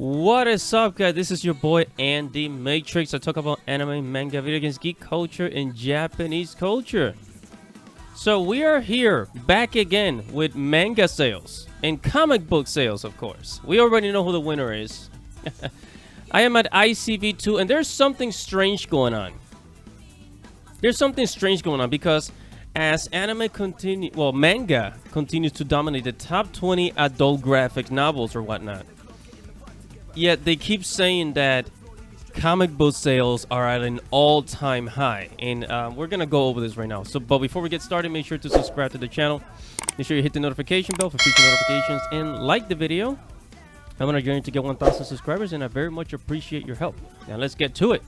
What is up, guys? This is your boy Andy Matrix. I talk about anime, manga, video games, geek culture, and Japanese culture. So we are here back again with manga sales and comic book sales, of course. We already know who the winner is. I am at ICV2, and there's something strange going on. There's something strange going on because as manga continues to dominate the top 20 adult graphic novels or whatnot. Yet they keep saying that comic book sales are at an all-time high, and we're gonna go over this right now. But before we get started, make sure to subscribe to the channel. Make sure you hit the notification bell for future notifications and like the video. I'm on a journey to get 1,000 subscribers, and I very much appreciate your help. Now let's get to it.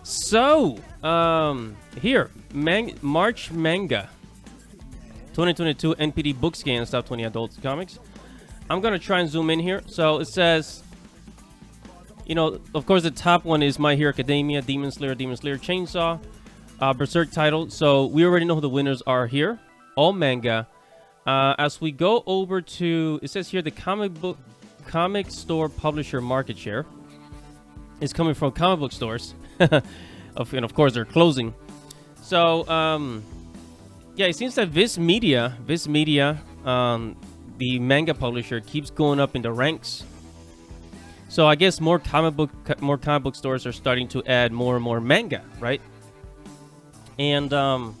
So here, March Manga 2022 NPD Book Scan top 20 adult comics. I'm gonna try and zoom in here. So it says, you know, of course, the top one is My Hero Academia, Demon Slayer, Chainsaw, Berserk title. So we already know who the winners are here. All manga. As we go over to, it says here the comic store publisher market share is coming from comic book stores. And of course, they're closing. So yeah, it seems that Viz Media, the manga publisher, keeps going up in the ranks. So I guess more comic book stores are starting to add more and more manga, right? And but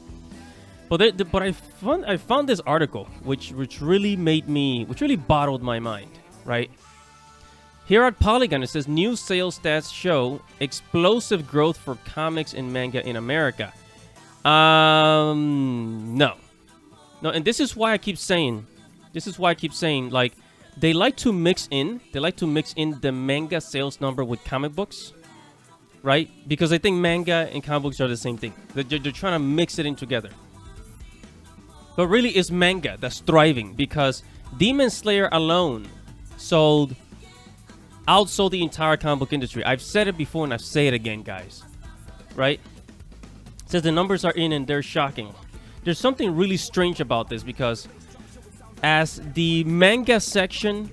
I found this article which really bottled my mind, right? Here at Polygon, it says new sales stats show explosive growth for comics and manga in America. No, and this is why I keep saying, like, they like to mix in the manga sales number with comic books, right? Because I think manga and comic books are the same thing. They're trying to mix it in together. But really, it's manga that's thriving because Demon Slayer alone outsold the entire comic book industry. I've said it before and I say it again, guys. Right? It says the numbers are in and they're shocking. There's something really strange about this because as the manga shelves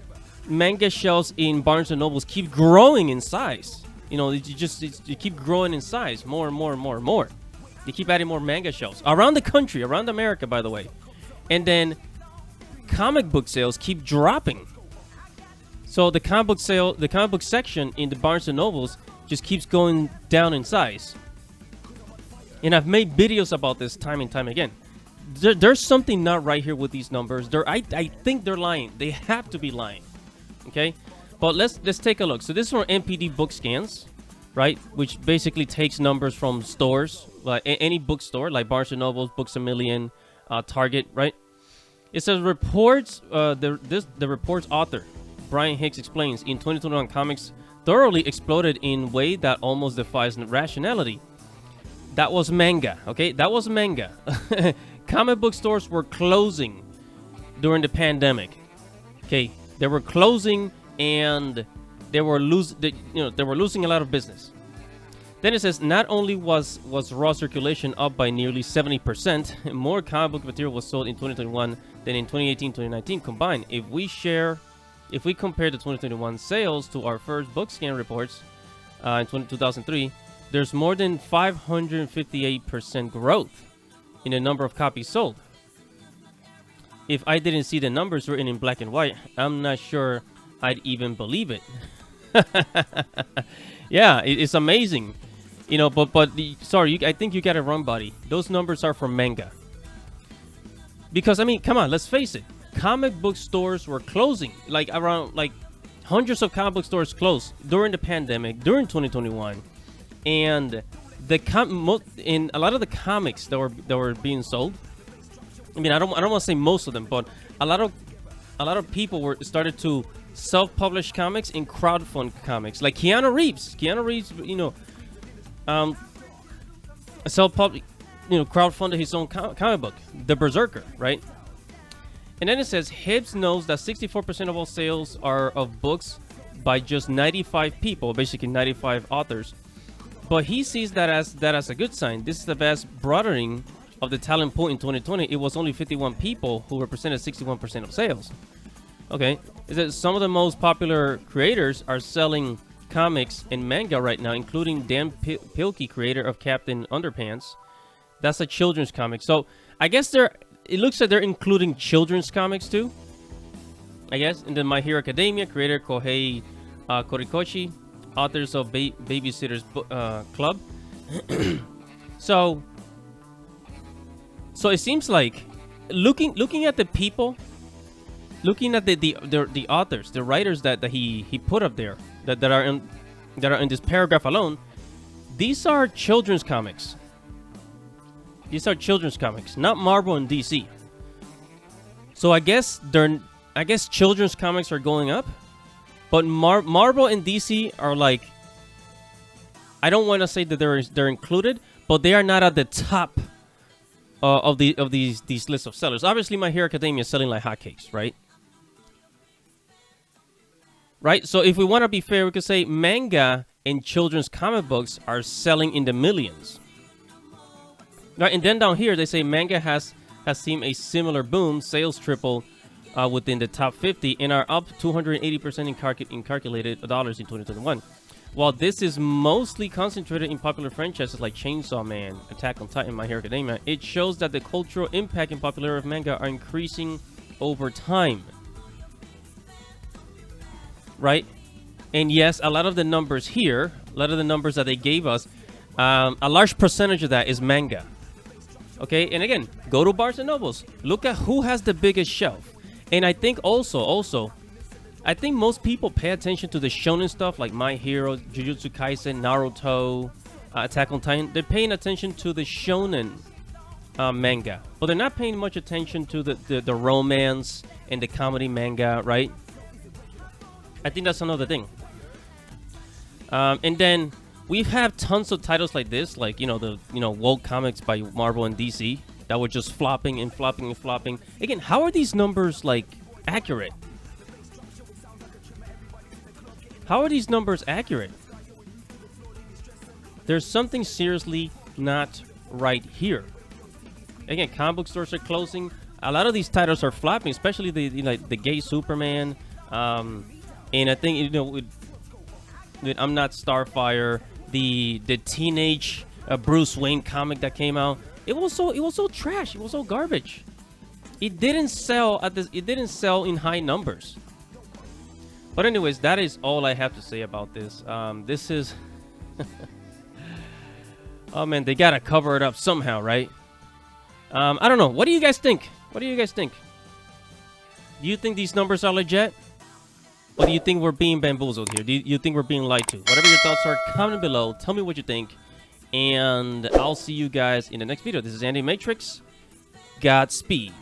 in Barnes & Nobles keep growing in size. You know, you keep growing in size more and more and more and more. They keep adding more manga shelves around the country, around America, by the way. And then comic book sales keep dropping. So the comic book section in the Barnes & Nobles just keeps going down in size. And I've made videos about this time and time again. There's something not right here with these numbers. I think they're lying. They have to be lying. Okay? But let's take a look. So this is from NPD Book Scans, right? Which basically takes numbers from stores, like any bookstore, like Barnes & Nobles, Books A Million, Target, right? It says reports. The report's author, Brian Hicks, explains in 2021 comics thoroughly exploded in a way that almost defies rationality. That was manga, okay? That was manga. Comic book stores were closing during the pandemic. Okay, they were closing and they were losing a lot of business. Then it says not only was raw circulation up by nearly 70%, more comic book material was sold in 2021 than in 2018-2019 combined. If we compare the 2021 sales to our first book scan reports in 2003, there's more than 558% growth in the number of copies sold. If I didn't see the numbers written in black and white, I'm not sure I'd even believe it. Yeah, it's amazing. You know, sorry, I think you got it wrong, buddy. Those numbers are for manga. Because, I mean, come on, let's face it. Comic book stores were closing. Hundreds of comic book stores closed during the pandemic, during 2021. And in a lot of the comics that were being sold, I mean, I don't want to say most of them, but a lot of people started to self-publish comics and crowdfund comics, like Keanu Reeves, you know, crowdfunded his own comic book, The Berserker, right? And then it says Hibbs knows that 64% of all sales are of books by just 95 people, basically 95 authors. But he sees that as a good sign. This is the vast broadening of the talent pool in 2020. It was only 51 people who represented 61% of sales. Okay, is that some of the most popular creators are selling comics and manga right now, including Dan Pilkey, creator of Captain Underpants. That's a children's comic. So I guess it looks like they're including children's comics too, I guess. And then My Hero Academia, creator Kohei Korikoshi, authors of Babysitter's Club. So it seems like looking at the people, looking at the authors, the writers that he put up there that are in this paragraph alone, these are children's comics. These are children's comics, not Marvel and DC. So I guess children's comics are going up, but Marvel and DC are like, I don't want to say that they're included, but they are not at the top of these lists of sellers. Obviously, My Hero Academia is selling like hotcakes, right? Right. So if we want to be fair, we could say manga and children's comic books are selling in the millions. Right, and then down here they say manga has seen a similar boom, sales triple within the top 50 and are up 280% in calculated dollars in 2021. While this is mostly concentrated in popular franchises like Chainsaw Man, Attack on Titan, My Hero Academia, it shows that the cultural impact and popularity of manga are increasing over time. Right? And yes, a lot of the numbers here, a lot of the numbers that they gave us, a large percentage of that is manga. Okay, and again, go to Barnes & Nobles. Look at who has the biggest shelf. And I think also, I think most people pay attention to the shonen stuff like My Hero, Jujutsu Kaisen, Naruto, Attack on Titan. They're paying attention to the shonen manga. But they're not paying much attention to the romance and the comedy manga, right? I think that's another thing. And then we have tons of titles like this, like, woke comics by Marvel and DC that were just flopping and flopping and flopping. Again, how are these numbers, like, accurate? How are these numbers accurate? There's something seriously not right here. Again, comic book stores are closing. A lot of these titles are flopping, especially the gay Superman. And I think, with I'm Not Starfire, the teenage Bruce Wayne comic that came out, it was so trash. It was so garbage. It didn't sell in high numbers. But anyways, that is all I have to say about this. This is oh man, they gotta cover it up somehow, right? I don't know. What do you guys think? Do you think these numbers are legit? Or do you think we're being bamboozled here? Do you think we're being lied to? Whatever your thoughts are, comment below. Tell me what you think. And I'll see you guys in the next video. This is Andy Matrix. Godspeed.